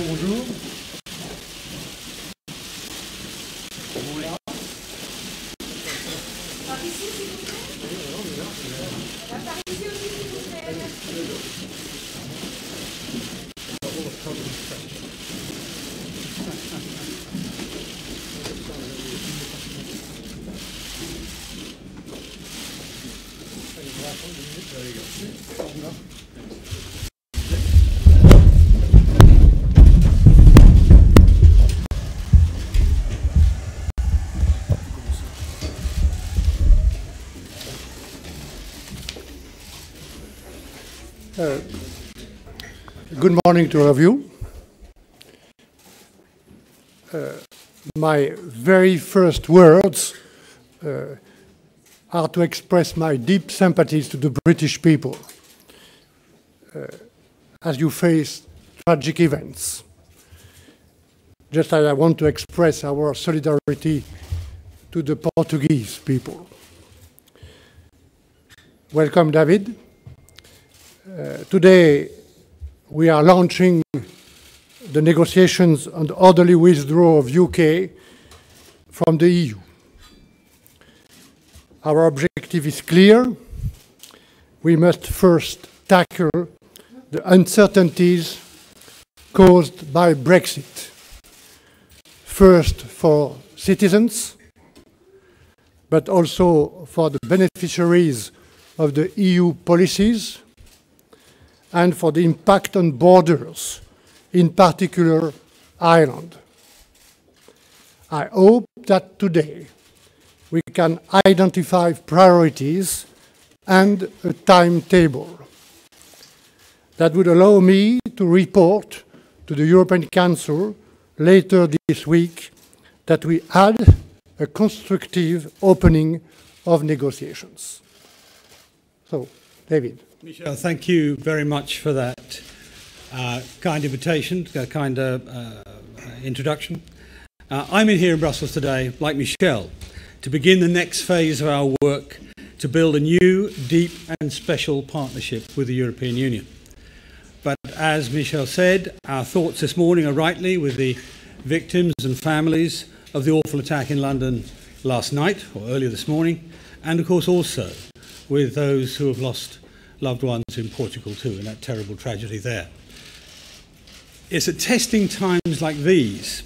Bonjour. Voilà. Par ici, s'il vous plaît. Par ici aussi, s'il vous plaît. Good morning to all of you. My very first words are to express my deep sympathies to the British people as you face tragic events. Just as I want to express our solidarity to the Portuguese people. Welcome, David. Today, we are launching the negotiations on the orderly withdrawal of UK from the EU. Our objective is clear. We must first tackle the uncertainties caused by Brexit. First for citizens, but also for the beneficiaries of the EU policies, and for the impact on borders, in particular Ireland. I hope that today we can identify priorities and a timetable that would allow me to report to the European Council later this week that we had a constructive opening of negotiations. So, David. Michel, thank you very much for that kind invitation, kind introduction. I'm in here in Brussels today, like Michel, to begin the next phase of our work to build a new, deep and special partnership with the European Union. But as Michel said, our thoughts this morning are rightly with the victims and families of the awful attack in London last night, or earlier this morning, and of course also with those who have lost loved ones in Portugal too, in that terrible tragedy there. It's at testing times like these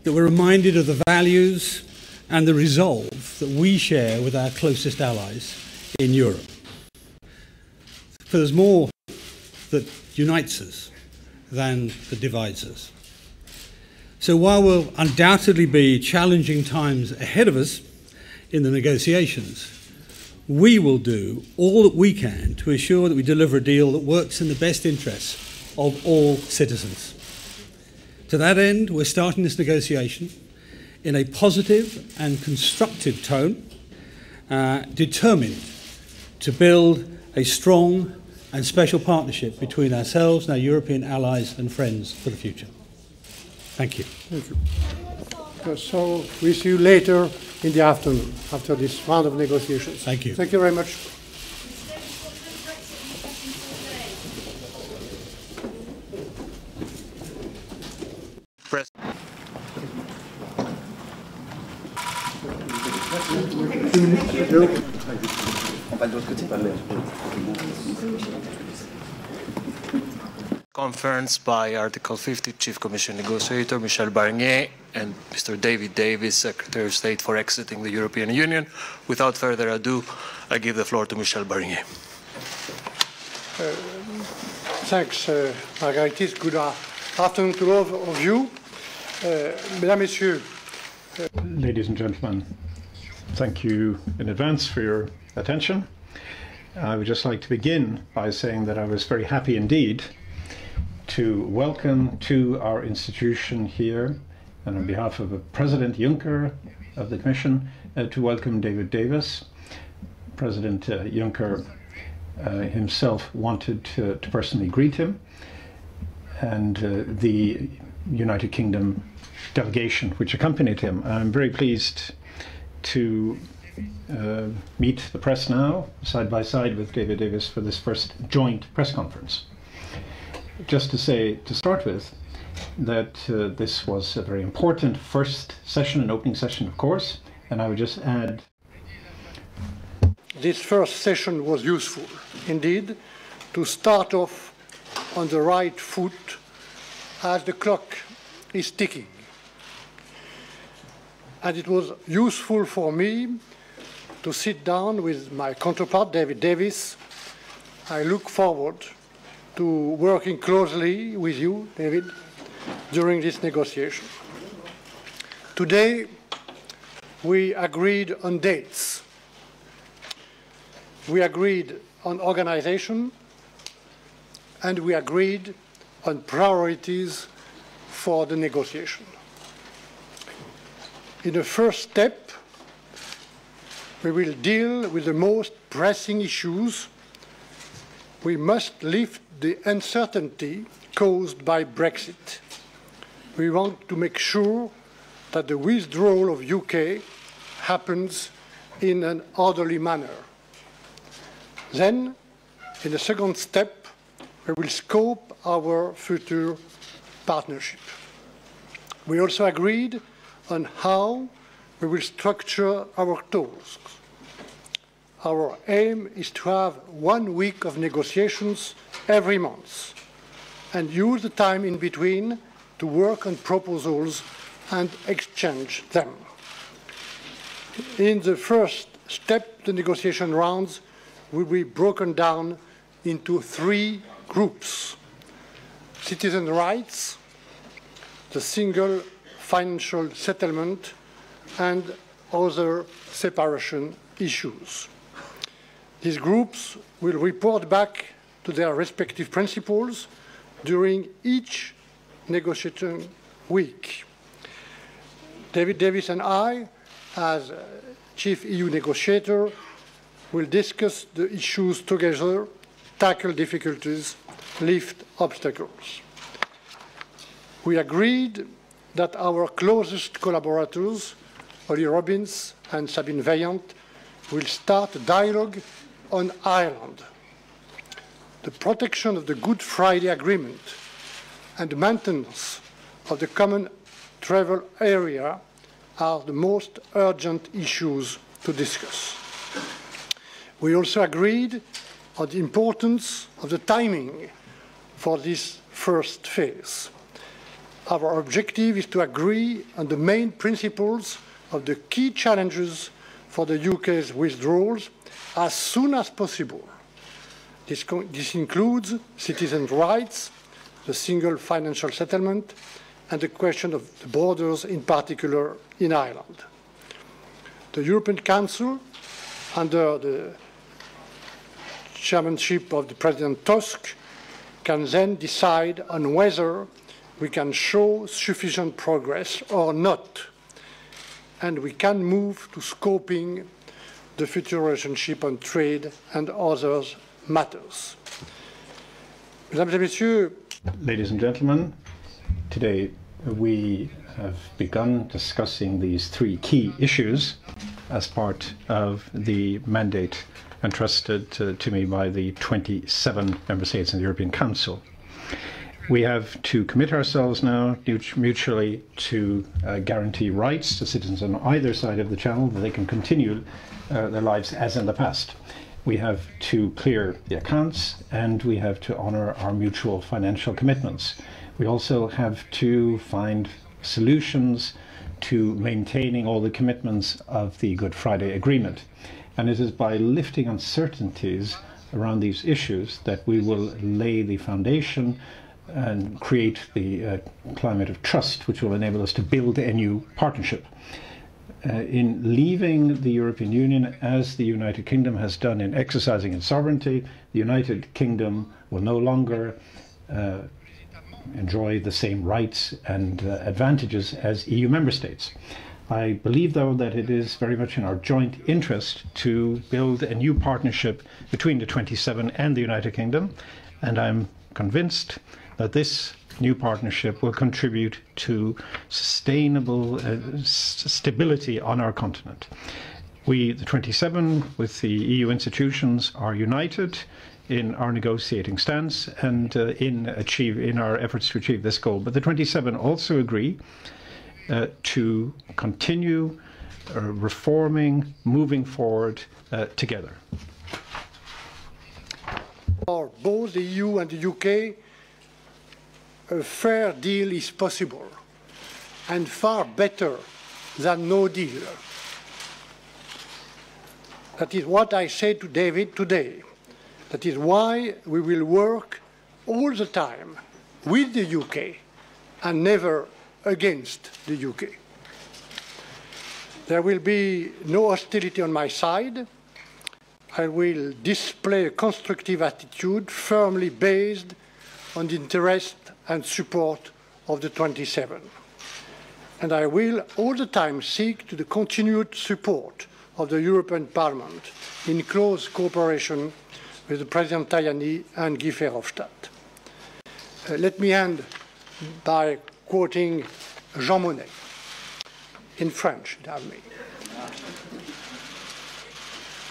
that we're reminded of the values and the resolve that we share with our closest allies in Europe. For there's more that unites us than that divides us. So while there will undoubtedly be challenging times ahead of us in the negotiations, we will do all that we can to ensure that we deliver a deal that works in the best interests of all citizens. To that end, we're starting this negotiation in a positive and constructive tone, determined to build a strong and special partnership between ourselves and our European allies and friends for the future. Thank you. Thank you. So we see you later in the afternoon, after this round of negotiations. Thank you. Thank you very much. Conference by Article 50 Chief Commission Negotiator Michel Barnier and Mr. David Davis, Secretary of State for exiting the European Union. Without further ado, I give the floor to Michel Barnier. Thanks, Margaritis. Good afternoon to all of you. Mesdames, Messieurs. Ladies and gentlemen, thank you in advance for your attention. I would just like to begin by saying that I was very happy indeed to welcome to our institution here, and on behalf of President Juncker of the Commission, to welcome David Davis. President Juncker himself wanted to personally greet him, and the United Kingdom delegation which accompanied him. I'm very pleased to meet the press now, side by side with David Davis, for this first joint press conference. Just to say, to start with, that this was a very important first session, an opening session, of course, and I would just add. This first session was useful, indeed, to start off on the right foot as the clock is ticking. And it was useful for me to sit down with my counterpart, David Davis. I look forward to working closely with you, David, during this negotiation. Today, we agreed on dates. We agreed on organization, and we agreed on priorities for the negotiation. In the first step, we will deal with the most pressing issues. We must lift the uncertainty caused by Brexit. We want to make sure that the withdrawal of UK happens in an orderly manner. Then, in the second step, we will scope our future partnership. We also agreed on how we will structure our talks. Our aim is to have 1 week of negotiations every month and use the time in between to work on proposals and exchange them. In the first step, the negotiation rounds will be broken down into 3 groups: citizen rights, the single financial settlement, and other separation issues. These groups will report back to their respective principals during each negotiation week. David Davis and I, as Chief EU Negotiator, will discuss the issues together, tackle difficulties, lift obstacles. We agreed that our closest collaborators, Ollie Robbins and Sabine Vaillant, will start a dialogue on Ireland. The protection of the Good Friday Agreement and the maintenance of the common travel area are the most urgent issues to discuss. We also agreed on the importance of the timing for this first phase. Our objective is to agree on the main principles of the key challenges for the UK's withdrawals as soon as possible. This includes citizens' rights, the single financial settlement, and the question of the borders, in particular in Ireland. The European Council, under the chairmanship of the President Tusk, can then decide on whether we can show sufficient progress or not, and we can move to scoping the future relationship on trade and other matters. Mesdames et Messieurs, ladies and gentlemen, today we have begun discussing these 3 key issues as part of the mandate entrusted to me by the 27 member states in the European Council. We have to commit ourselves now mutually to guarantee rights to citizens on either side of the channel, that they can continue their lives as in the past. We have to clear the accounts, and we have to honour our mutual financial commitments. We also have to find solutions to maintaining all the commitments of the Good Friday Agreement. And it is by lifting uncertainties around these issues that we will lay the foundation and create the climate of trust which will enable us to build a new partnership. In leaving the European Union, as the United Kingdom has done in exercising its sovereignty, the United Kingdom will no longer enjoy the same rights and advantages as EU member states. I believe, though, that it is very much in our joint interest to build a new partnership between the 27 and the United Kingdom, and I'm convinced that this new partnership will contribute to sustainable stability on our continent. We, the 27, with the EU institutions, are united in our negotiating stance and in our efforts to achieve this goal. But the 27 also agree to continue reforming, moving forward together. For both the EU and the UK, a fair deal is possible and far better than no deal. That is what I said to David today. That is why we will work all the time with the UK and never against the UK. There will be no hostility on my side. I will display a constructive attitude firmly based on the interest and support of the 27. And I will all the time seek to the continued support of the European Parliament in close cooperation with President Tajani and Guy Verhofstadt. Let me end by quoting Jean Monnet, in French,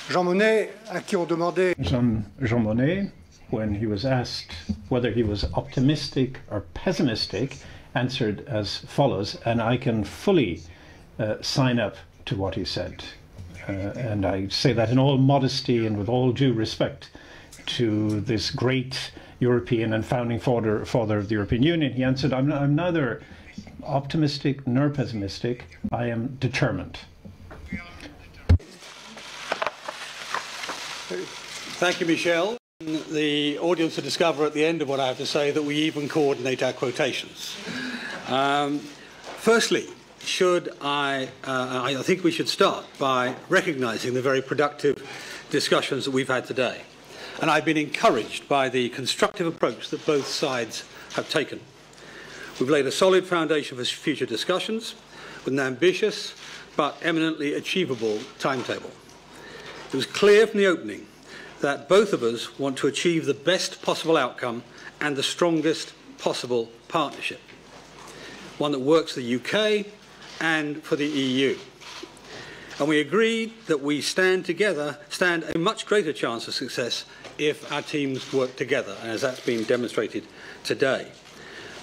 Jean Monnet, à qui on demandait... Jean Monnet, when he was asked whether he was optimistic or pessimistic, answered as follows, and I can fully sign up to what he said. And I say that in all modesty and with all due respect to this great European and founding father of the European Union. He answered, I'm neither optimistic nor pessimistic, I am determined. Thank you, Michel. The audience will discover at the end of what I have to say that we even coordinate our quotations. Firstly, I think we should start by recognising the very productive discussions that we've had today. And I've been encouraged by the constructive approach that both sides have taken. We've laid a solid foundation for future discussions with an ambitious but eminently achievable timetable. It was clear from the opening that both of us want to achieve the best possible outcome and the strongest possible partnership, one that works for the UK and for the EU. And we agreed that we stand a much greater chance of success if our teams work together, as that's been demonstrated today.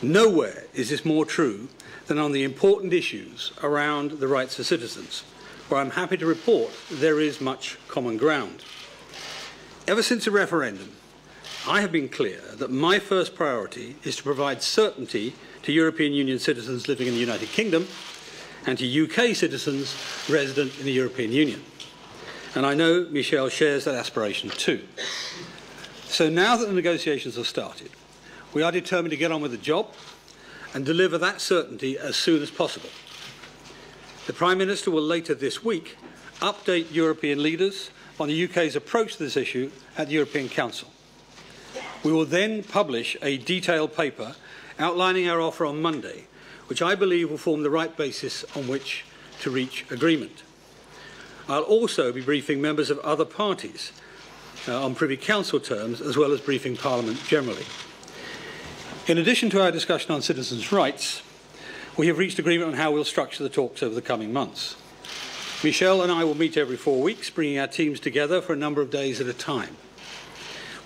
Nowhere is this more true than on the important issues around the rights of citizens, where I'm happy to report there is much common ground. Ever since the referendum, I have been clear that my first priority is to provide certainty to European Union citizens living in the United Kingdom and to UK citizens resident in the European Union. And I know Michel shares that aspiration too. So now that the negotiations have started, we are determined to get on with the job and deliver that certainty as soon as possible. The Prime Minister will later this week update European leaders on the UK's approach to this issue at the European Council. We will then publish a detailed paper outlining our offer on Monday, which I believe will form the right basis on which to reach agreement. I'll also be briefing members of other parties on Privy Council terms, as well as briefing Parliament generally. In addition to our discussion on citizens' rights, we have reached agreement on how we'll structure the talks over the coming months. Michel and I will meet every 4 weeks, bringing our teams together for a number of days at a time.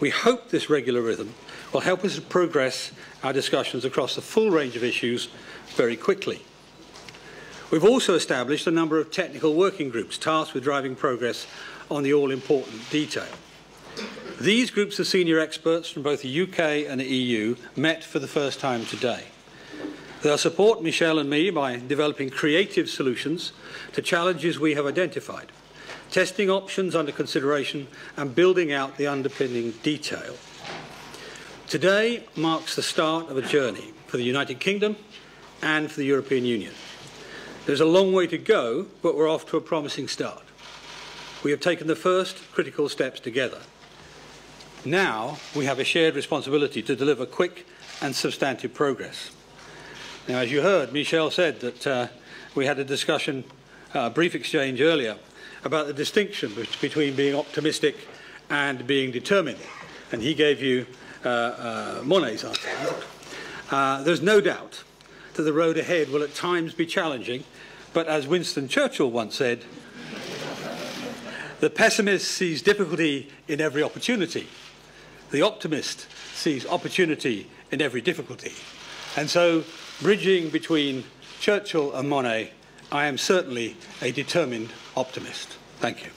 We hope this regular rhythm will help us to progress our discussions across the full range of issues very quickly. We've also established a number of technical working groups tasked with driving progress on the all-important detail. These groups of senior experts from both the UK and the EU met for the first time today. They'll support Michel and me by developing creative solutions to challenges we have identified, testing options under consideration and building out the underpinning detail. Today marks the start of a journey for the United Kingdom and for the European Union. There's a long way to go, but we're off to a promising start. We have taken the first critical steps together. Now we have a shared responsibility to deliver quick and substantive progress. Now, as you heard, Michel said that we had a discussion, a brief exchange earlier, about the distinction between being optimistic and being determined. And he gave you Monnet's answer. There's no doubt that the road ahead will at times be challenging, but as Winston Churchill once said, the pessimist sees difficulty in every opportunity. the optimist sees opportunity in every difficulty. And so, bridging between Churchill and Monnet, I am certainly a determined optimist. Thank you.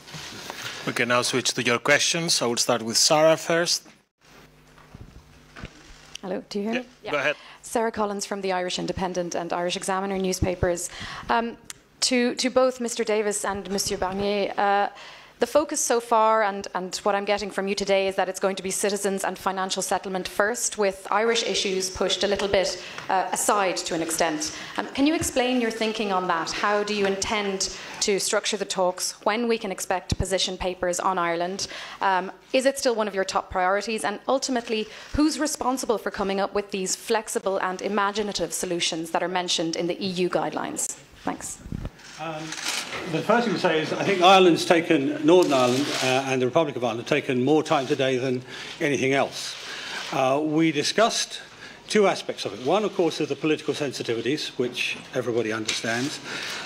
We can now switch to your questions. I will start with Sarah first. Hello, do you hear me? Yeah. Go ahead. Sarah Collins from the Irish Independent and Irish Examiner newspapers. To both Mr. Davis and Monsieur Barnier, the focus so far and what I'm getting from you today is that it's going to be citizens and financial settlement first, with Irish issues pushed a little bit aside to an extent. Can you explain your thinking on that? How do you intend to structure the talks? When we can expect position papers on Ireland? Is it still one of your top priorities? And ultimately, who's responsible for coming up with these flexible and imaginative solutions that are mentioned in the EU guidelines? Thanks. The first thing to say is I think Ireland's taken, Northern Ireland and the Republic of Ireland have taken more time today than anything else. We discussed two aspects of it. One, of course, is the political sensitivities, which everybody understands.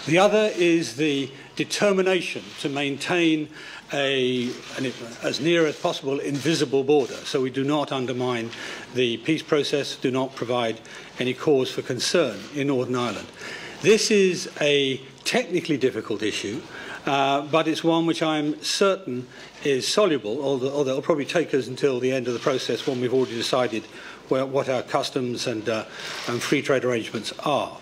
The other is the determination to maintain as near as possible, invisible border. So we do not undermine the peace process, do not provide any cause for concern in Northern Ireland. This is a technically difficult issue, but it's one which I'm certain is soluble, although it'll probably take us until the end of the process when we've already decided what our customs and free trade arrangements are.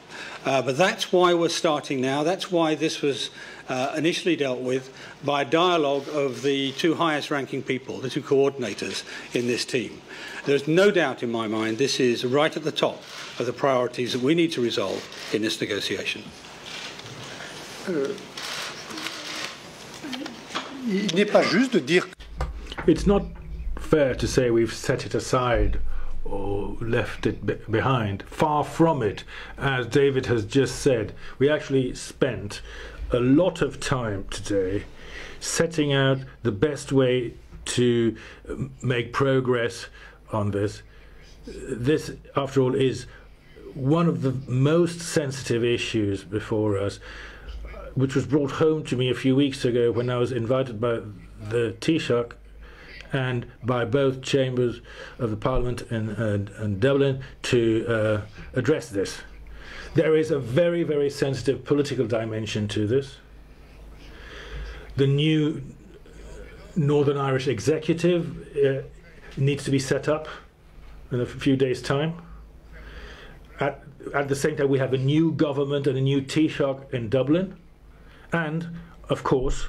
But that's why we're starting now. That's why this was initially dealt with by a dialogue of the two highest ranking people, the two coordinators in this team. There's no doubt in my mind this is right at the top of the priorities that we need to resolve in this negotiation. Il n'est pas juste de dire. It's not fair to say we've set it aside or left it behind. Far from it. As David has just said, we actually spent a lot of time today setting out the best way to make progress on this. This, after all, is one of the most sensitive issues before us, which was brought home to me a few weeks ago when I was invited by the Taoiseach and by both chambers of the Parliament in Dublin to address this. There is a very, very sensitive political dimension to this. The new Northern Irish executive needs to be set up in a few days' time. At the same time, we have a new government and a new Taoiseach in Dublin. And, of course,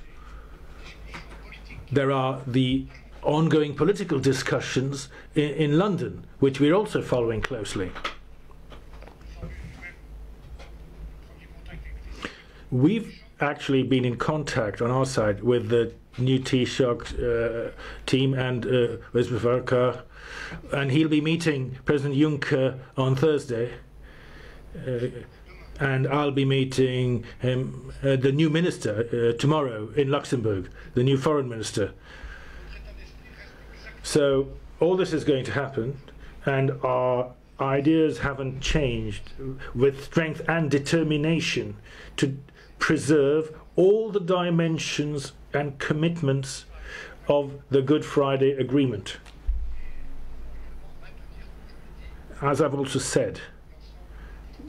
there are the ongoing political discussions in London, which we're also following closely. We've actually been in contact on our side with the new Taoiseach team and and he'll be meeting President Juncker on Thursday. And I'll be meeting him, the new minister, tomorrow in Luxembourg, the new foreign minister. So all this is going to happen, and our ideas haven't changed, with strength and determination to preserve all the dimensions and commitments of the Good Friday Agreement. As I've also said,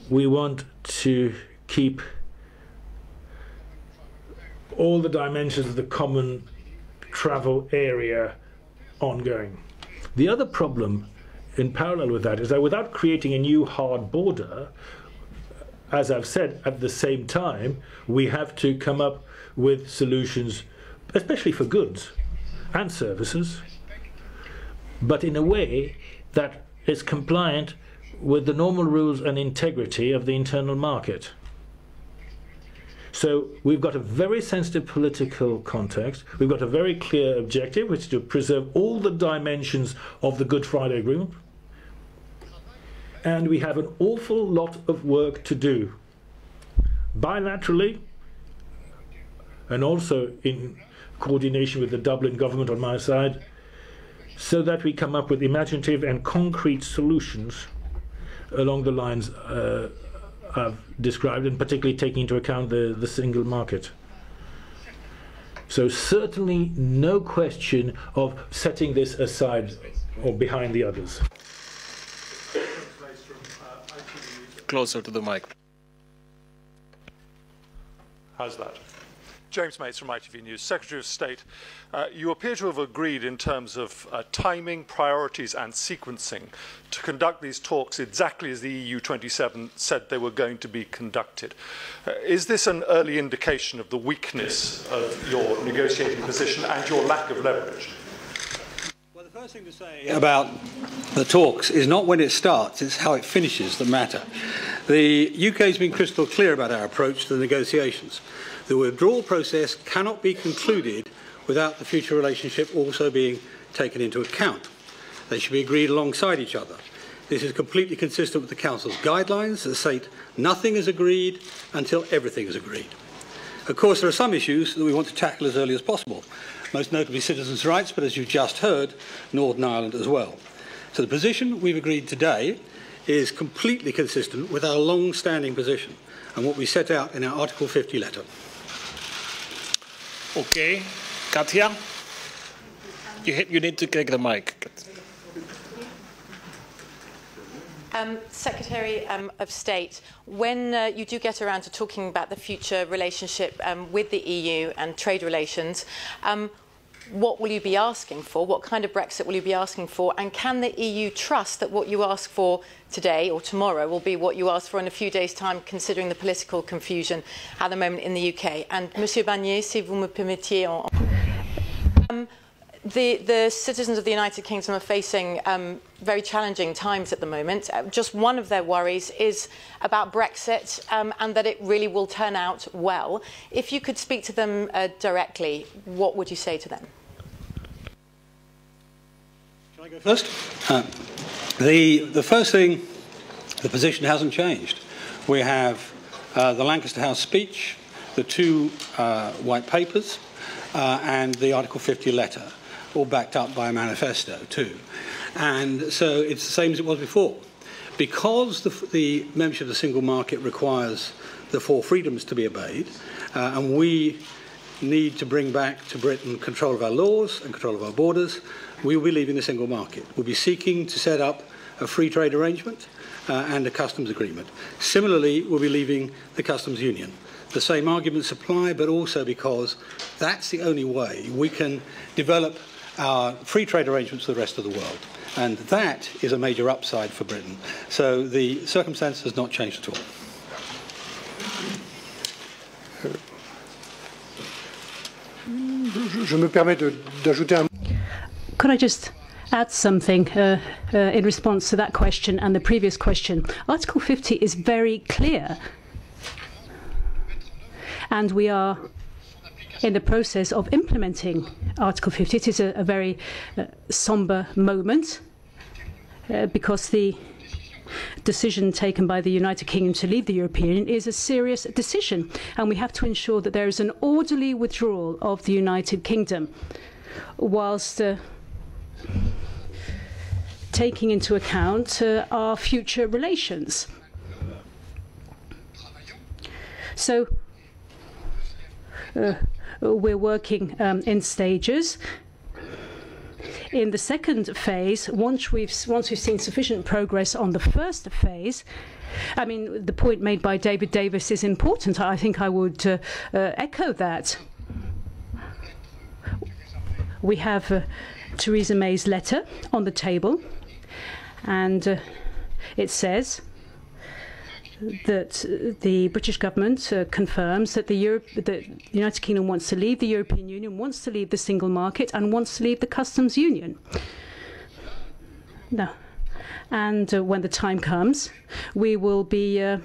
we want to keep all the dimensions of the common travel area ongoing. The other problem in parallel with that is that without creating a new hard border, as I've said, at the same time, we have to come up with solutions, especially for goods and services, but in a way that is compliant with the normal rules and integrity of the internal market. So we've got a very sensitive political context. We've got a very clear objective, which is to preserve all the dimensions of the Good Friday Agreement. And we have an awful lot of work to do, bilaterally, and also in coordination with the Dublin government on my side, so that we come up with imaginative and concrete solutions along the lines I've described, and particularly taking into account the single market. So certainly no question of setting this aside or behind the others? Closer to the mic. How's that? James Mates from ITV News. Secretary of State, you appear to have agreed in terms of timing, priorities and sequencing to conduct these talks exactly as the EU 27 said they were going to be conducted. Is this an early indication of the weakness of your negotiating position and your lack of leverage? Well, the first thing to say about the talks is not when it starts, it's how it finishes that matter. The UK has been crystal clear about our approach to the negotiations. The withdrawal process cannot be concluded without the future relationship also being taken into account. They should be agreed alongside each other. This is completely consistent with the Council's guidelines that state nothing is agreed until everything is agreed. Of course, there are some issues that we want to tackle as early as possible, most notably citizens' rights, but as you've just heard, Northern Ireland as well. So the position we've agreed today is completely consistent with our long-standing position and what we set out in our Article 50 letter. Okay, Katja, you need to take the mic. Secretary of State, when you do get around to talking about the future relationship with the EU and trade relations, what will you be asking for? What kind of Brexit will you be asking for? And can the EU trust that what you ask for today or tomorrow will be what you ask for in a few days' time, considering the political confusion at the moment in the UK? And Monsieur Barnier, si vous me permettiez, the citizens of the United Kingdom are facing very challenging times at the moment. Just one of their worries is about Brexit and that it really will turn out well. If you could speak to them directly, what would you say to them? Can I go first? The first thing, the position hasn't changed. We have the Lancaster House speech, the two white papers, and the Article 50 letter, all backed up by a manifesto too. And so it's the same as it was before. Because the membership of the single market requires the four freedoms to be obeyed, and we need to bring back to Britain control of our laws and control of our borders, we will be leaving the single market. We'll be seeking to set up a free trade arrangement and a customs agreement. Similarly, we'll be leaving the customs union. The same arguments apply, but also because that's the only way we can develop our free trade arrangements with the rest of the world. And that is a major upside for Britain. So the circumstance has not changed at all. Je me permets d'ajouter un... Could I just add something in response to that question and the previous question? Article 50 is very clear. And we are in the process of implementing Article 50. It is a very somber moment because the decision taken by the United Kingdom to leave the European Union is a serious decision, and we have to ensure that there is an orderly withdrawal of the United Kingdom whilst taking into account our future relations. So we're working in stages. In the second phase, once we've seen sufficient progress on the first phase, I mean, the point made by David Davis is important. I think I would echo that. We have Theresa May's letter on the table, and it says that the British government confirms that the United Kingdom wants to leave the European Union, wants to leave the single market, and wants to leave the customs union. No. And when the time comes, we will be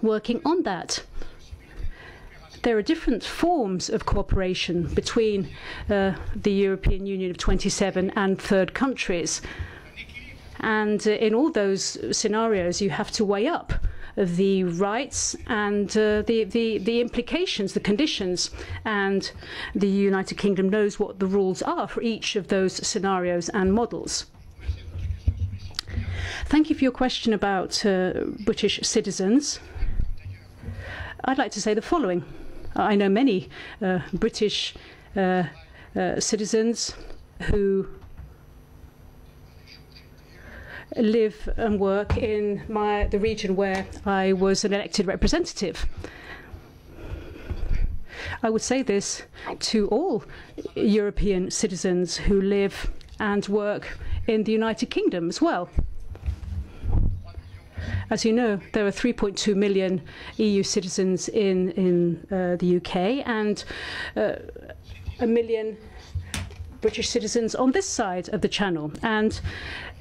working on that. There are different forms of cooperation between the European Union of 27 and third countries. And in all those scenarios, you have to weigh up the rights and the implications, the conditions. And the United Kingdom knows what the rules are for each of those scenarios and models. Thank you for your question about British citizens. I'd like to say the following. I know many British citizens who live and work in the region where I was an elected representative. I would say this to all European citizens who live and work in the United Kingdom as well. As you know, there are 3.2 million EU citizens in the UK and 1 million British citizens on this side of the channel. And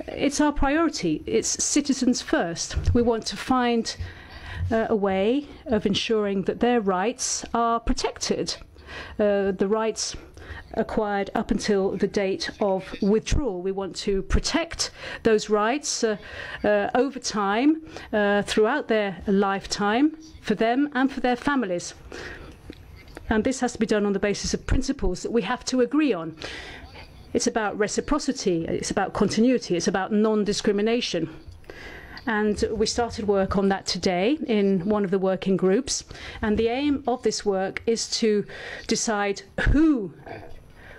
it's our priority. It's citizens first. We want to find a way of ensuring that their rights are protected. The rights acquired up until the date of withdrawal. We want to protect those rights over time, throughout their lifetime, for them and for their families. And this has to be done on the basis of principles that we have to agree on. It's about reciprocity, it's about continuity, it's about non-discrimination. And we started work on that today in one of the working groups. And the aim of this work is to decide who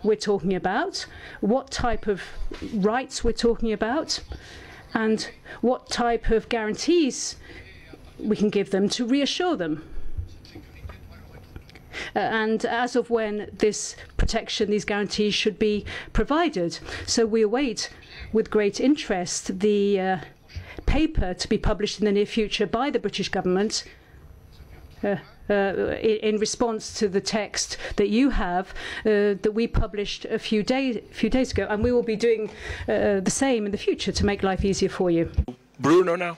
we're talking about, what type of rights we're talking about, and what type of guarantees we can give them to reassure them. And as of when this protection, these guarantees should be provided. So we await with great interest the paper to be published in the near future by the British government in response to the text that you have, that we published a few days ago, and we will be doing the same in the future to make life easier for you. Bruno now.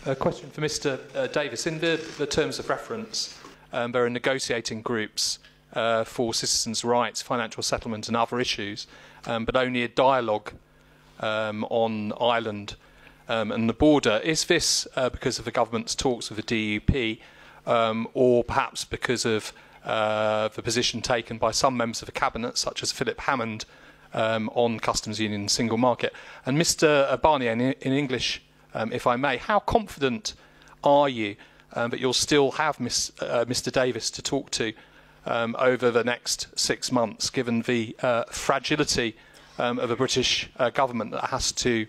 A question for Mr. Davis. In the terms of reference, there are negotiating groups for citizens' rights, financial settlement and other issues, but only a dialogue on Ireland and the border. Is this because of the government's talks with the DUP, or perhaps because of the position taken by some members of the cabinet, such as Philip Hammond, on customs union and single market? And Mr. Barnier, in English, if I may, how confident are you that you'll still have Mr. Davis to talk to over the next 6 months, given the fragility of a British government that has to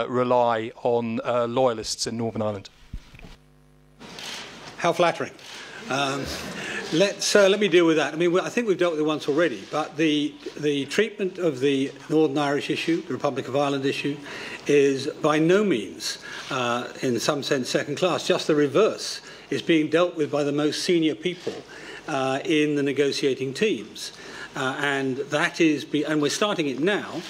rely on loyalists in Northern Ireland? How flattering. Let me deal with that. I mean, I think we've dealt with it once already, but the treatment of the Northern Irish issue, the Republic of Ireland issue, is by no means, in some sense, second class. Just the reverse is being dealt with by the most senior people in the negotiating teams. And that is, and we're starting it now,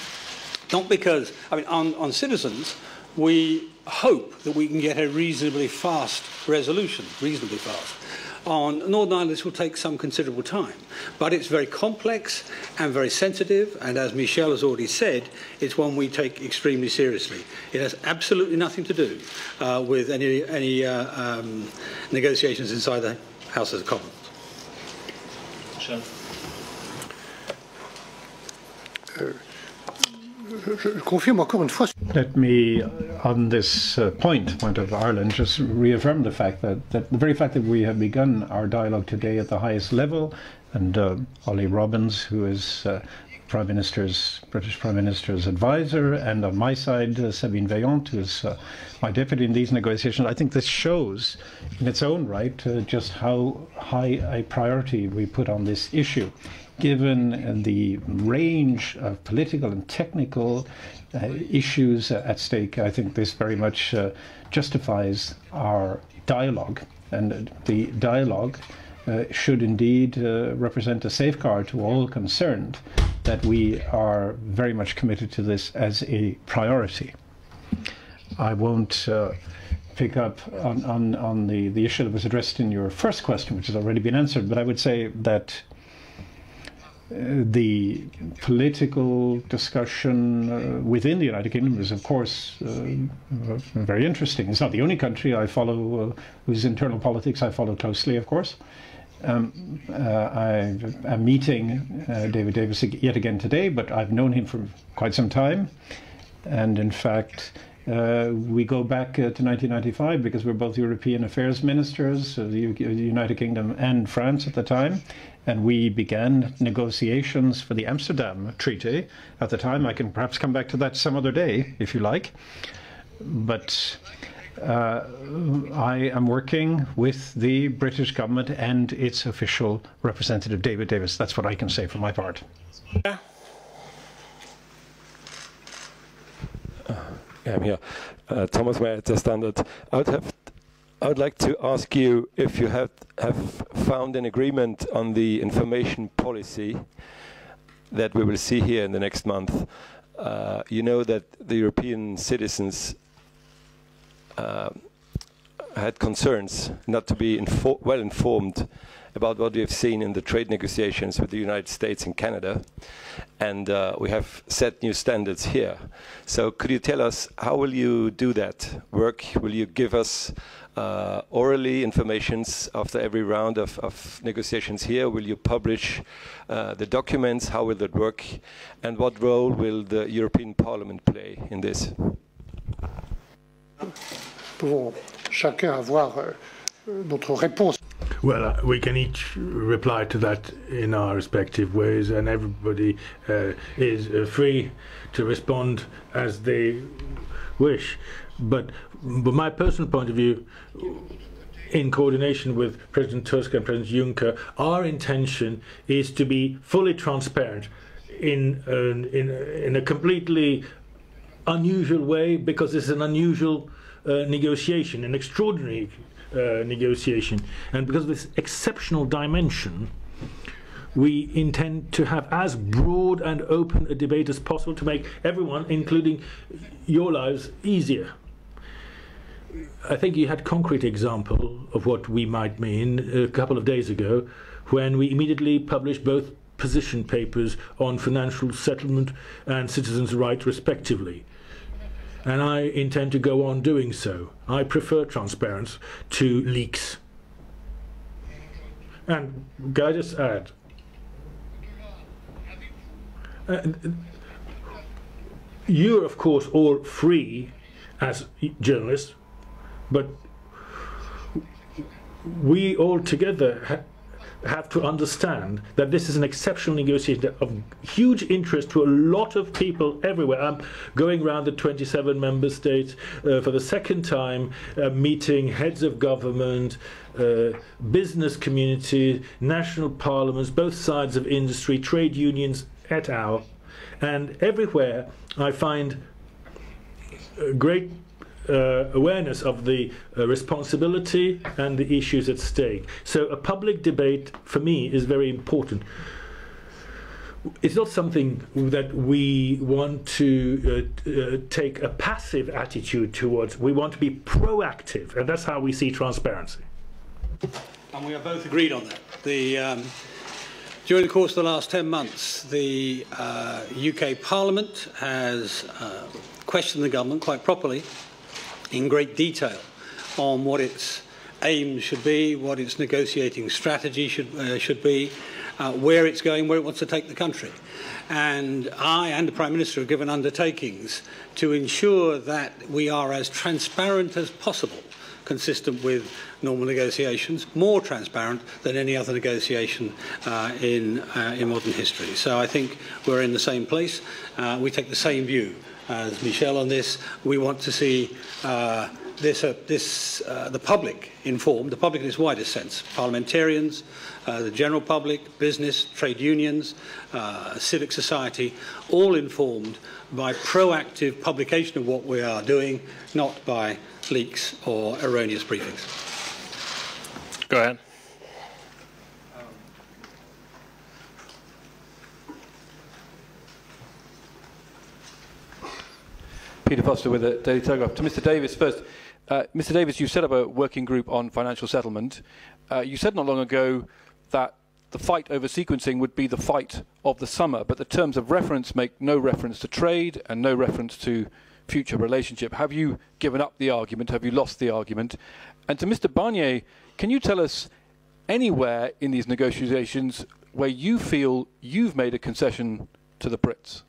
not because, I mean, on citizens, we hope that we can get a reasonably fast resolution, reasonably fast. On Northern Ireland, this will take some considerable time, but it's very complex and very sensitive, and as Michel has already said, it's one we take extremely seriously. It has absolutely nothing to do with any negotiations inside the House of Commons. Michel. Let me, on this point of Ireland, just reaffirm the fact that the very fact that we have begun our dialogue today at the highest level, and Ollie Robbins, who is British Prime Minister's advisor, and on my side, Sabine Veillant, who is my deputy in these negotiations, I think this shows in its own right just how high a priority we put on this issue. Given the range of political and technical issues at stake, I think this very much justifies our dialogue. And the dialogue should indeed represent a safeguard to all concerned that we are very much committed to this as a priority. I won't pick up on the issue that was addressed in your first question, which has already been answered, but I would say that the political discussion within the United Kingdom is, of course, very interesting. It's not the only country I follow whose internal politics I follow closely, of course. I'm meeting David Davis yet again today, but I've known him for quite some time. And in fact, We go back to 1995 because we're both European affairs ministers of the United Kingdom and France at the time. And we began negotiations for the Amsterdam Treaty at the time. I can perhaps come back to that some other day, if you like. But I am working with the British government and its official representative, David Davis. That's what I can say for my part. Yeah, I'm here. Thomas May at the Standard. I would like to ask you if you have found an agreement on the information policy that we will see here in the next month. You know that the European citizens had concerns not to be well informed about what we have seen in the trade negotiations with the United States and Canada, and we have set new standards here. So could you tell us, how will you do that work? Will you give us orally informations after every round of negotiations here? Will you publish the documents? How will that work? And what role will the European Parliament play in this? Pouvons chacun avoir notre réponse. Well, we can each reply to that in our respective ways, and everybody is free to respond as they wish. But my personal point of view, in coordination with President Tusk and President Juncker, our intention is to be fully transparent in a completely unusual way, because it's an unusual negotiation, an extraordinary negotiation, and because of this exceptional dimension, we intend to have as broad and open a debate as possible to make everyone, including your lives, easier. I think you had a concrete example of what we might mean a couple of days ago, when we immediately published both position papers on financial settlement and citizens' rights respectively. And I intend to go on doing so. I prefer transparency to leaks. And can I just add, you're of course all free as journalists, but we all together have to understand that this is an exceptional negotiation of huge interest to a lot of people everywhere. I'm going around the 27 member states for the second time, meeting heads of government, business community, national parliaments, both sides of industry, trade unions, et al. And everywhere I find great awareness of the responsibility and the issues at stake. So a public debate, for me, is very important. It's not something that we want to take a passive attitude towards. We want to be proactive, and that's how we see transparency. And we are both agreed on that. During the course of the last 10 months, the UK Parliament has questioned the government quite properly, in great detail, on what its aims should be, what its negotiating strategy should be, where it's going, where it wants to take the country. And I and the Prime Minister have given undertakings to ensure that we are as transparent as possible, consistent with normal negotiations, more transparent than any other negotiation in modern history. So I think we're in the same place. We take the same view as Michel on this. We want to see the public informed, the public in its widest sense, parliamentarians, the general public, business, trade unions, civic society, all informed by proactive publication of what we are doing, not by leaks or erroneous briefings. Go ahead. Peter Foster with the Daily Telegraph. To Mr. Davis first. Mr. Davis, you set up a working group on financial settlement. You said not long ago that the fight over sequencing would be the fight of the summer, but the terms of reference make no reference to trade and no reference to future relationship. Have you given up the argument? Have you lost the argument? And to Mr. Barnier, can you tell us anywhere in these negotiations where you feel you've made a concession to the Brits?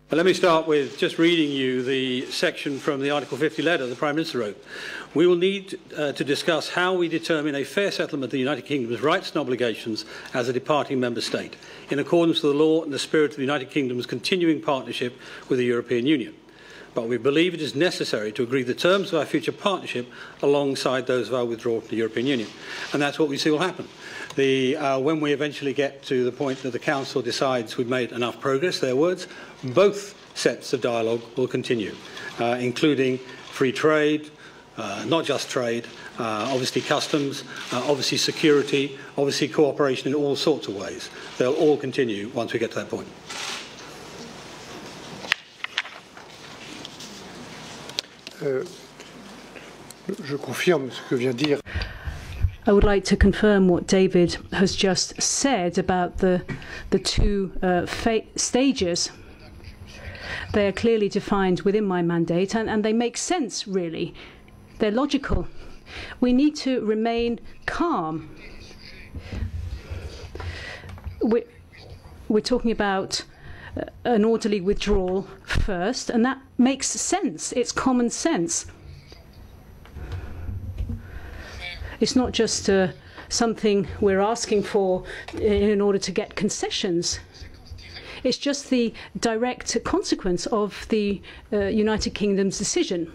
But let me start with just reading you the section from the Article 50 letter the Prime Minister wrote. We will need to discuss how we determine a fair settlement of the United Kingdom's rights and obligations as a departing member state, in accordance with the law and the spirit of the United Kingdom's continuing partnership with the European Union. But we believe it is necessary to agree the terms of our future partnership alongside those of our withdrawal from the European Union. And that's what we see will happen. When we eventually get to the point that the Council decides we've made enough progress, their words, both sets of dialogue will continue, including free trade, not just trade, obviously customs, obviously security, obviously cooperation in all sorts of ways. They'll all continue once we get to that point. Je confirme ce que vient dire. I would like to confirm what David has just said about the two stages. They are clearly defined within my mandate, and they make sense, really. They're logical. We need to remain calm. We're talking about an orderly withdrawal first, and that makes sense. It's common sense. It's not just something we're asking for in order to get concessions. It's just the direct consequence of the United Kingdom's decision.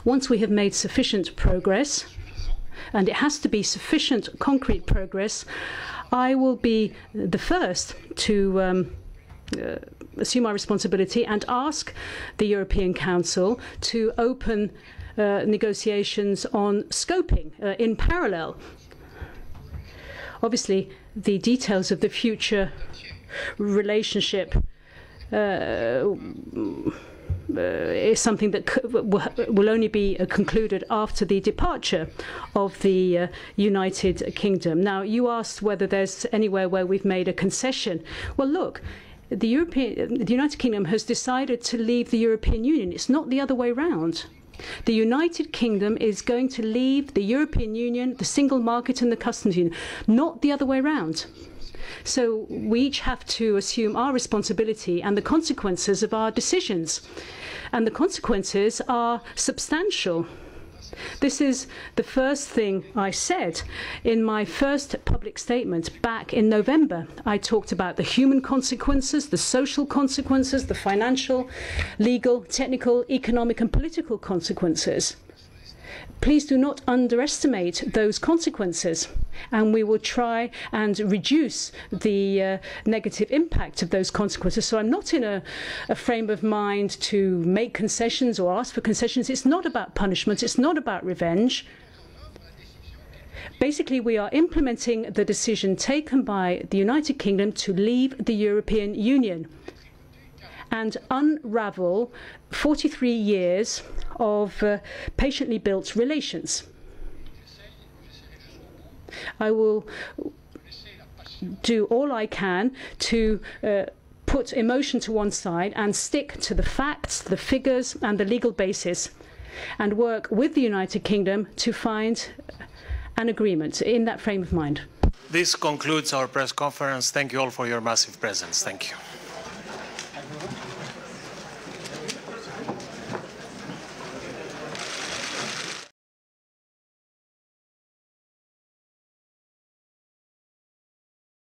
Once we have made sufficient progress, and it has to be sufficient concrete progress, I will be the first to assume our responsibility and ask the European Council to open negotiations on scoping in parallel. Obviously, the details of the future relationship is something that will only be concluded after the departure of the United Kingdom. Now, you asked whether there's anywhere where we've made a concession. Well, look, the United Kingdom has decided to leave the European Union. It's not the other way round. The United Kingdom is going to leave the European Union, the single market and the customs union, not the other way round. So we each have to assume our responsibility and the consequences of our decisions. And the consequences are substantial. This is the first thing I said in my first public statement back in November. I talked about the human consequences, the social consequences, the financial, legal, technical, economic and political consequences. Please do not underestimate those consequences, and we will try and reduce the negative impact of those consequences. So I'm not in a frame of mind to make concessions or ask for concessions. It's not about punishment. It's not about revenge. Basically, we are implementing the decision taken by the United Kingdom to leave the European Union and unravel 43 years of patiently built relations. I will do all I can to put emotion to one side and stick to the facts, the figures and the legal basis, and work with the United Kingdom to find an agreement in that frame of mind. This concludes our press conference. Thank you all for your massive presence. Thank you.